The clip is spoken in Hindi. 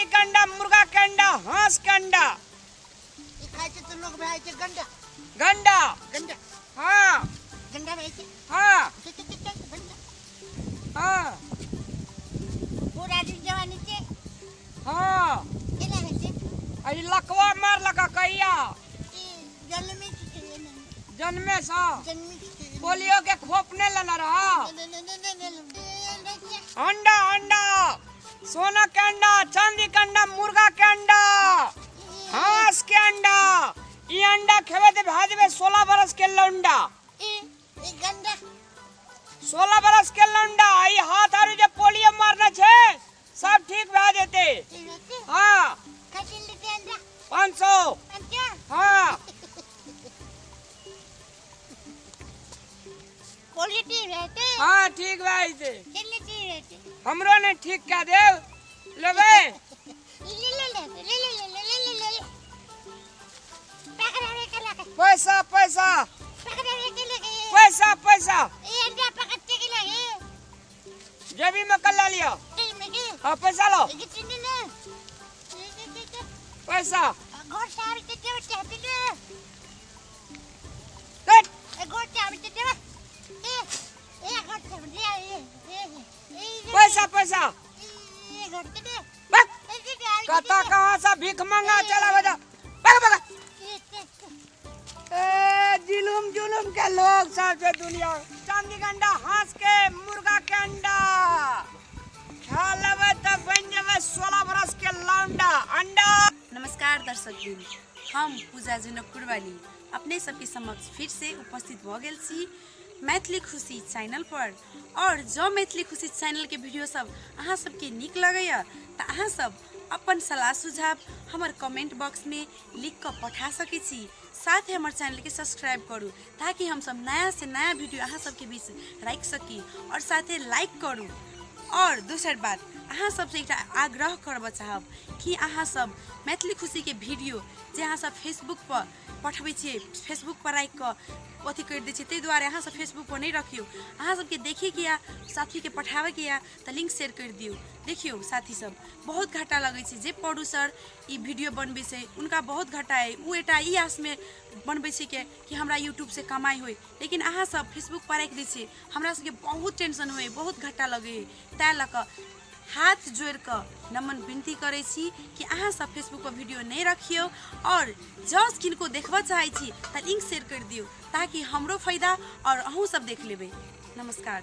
के अंडा, मुर्गा के अंडा, हांस के अंडा। ये खायचे तो लोग भाईचे गंडा गंडा गंडा हाँ गंडा भाईचे हाँ गंडा हाँ पूरा दिन जवानीचे हाँ केला भाईचे अरे लकवा मार लगा कहिया जन्मी जन्मे सा जन्मी पोलियो के खोपने लना रहा। अंडा अंडा सोना के अंडा, चांदी के अंडा, मुर्गा के अंडा, हांस के अंडा। ये अंडा खेवे दे भाज में 16 बरस के लौंडा, 16 बरस के लौंडा। ये हाथ आरु जे पोलियो मारना छे सब ठीक भा देते। हाँ 500 हाँ हाँ ठीक भाई थे हमरो ने ठीक क्या देव लेबे पैसा पैसा पैसा पैसा जेबी में कल लिया। हाँ पैसा लो पैसा पैसा पैसा कता कहाँ सा भीख मंगा चला बजा बगा जुलुम जुलुम के लोग सब जो दुनिया। चांदी का अंडा, हांस के, मुर्गा के अंडा खा लेवे तो बन जावे 16 बरस के लौंडा अंडा। नमस्कार दर्शकबिन, हम पूजा जनकपुर वाली अपने सबके समक्ष फिर से उपस्थित हो गेल छी मैथिली खुशी चैनल पर। और जो मैथिली खुशी चैनल के वीडियो सब अहाँ सबके निक लगैया तो अहाँ सब अपन सलाह सुझाव हमर कमेंट बॉक्स में लिख कर पठा सकै छी। साथ ही हमारे चैनल के सब्सक्राइब करूँ ताकि हम सब नया से नया वीडियो अहाँ सबके बीच रख सकी और साथ ही लाइक करूँ। और दूसर बात अहाँ सबसे एक आग्रह करब चाहब कि अहाँ सब मैथिली खुशी के वीडियो जे अहाँ सब फेसबुक पर पठबै छियै, फेसबुक पर राखि कऽ अथी कर दै छियै, ताहि दुआरे अहाँ सब फेसबुक पर नहीं रखियो। अहाँ सबके देखे के या साथी के पठावे के या तो लिंक शेयर कर दियो। देखियो साथी सब बहुत घाटा लगे छै जे प्रोड्यूसर ई वीडियो बनबे छै उनका बहुत घाटा है। वो एटा ई आस में बनबे छै के कि हमरा यूट्यूब से कमाई होय, लेकिन अहाँ सब फेसबुक पर राखि दै छियै, हमरा सबके बहुत टेंशन होय, बहुत घाटा लगे। तै लऽ कऽ हाथ जोड़ कर नमन विनती करे छी कि अहाँ सब फेसबुक पर वीडियो नहीं रखियो और जस किनको देखबा चाहे छी त लिंक शेयर कर दियो ताकि हमरो फायदा और अहूँ सब देख लेबे। नमस्कार।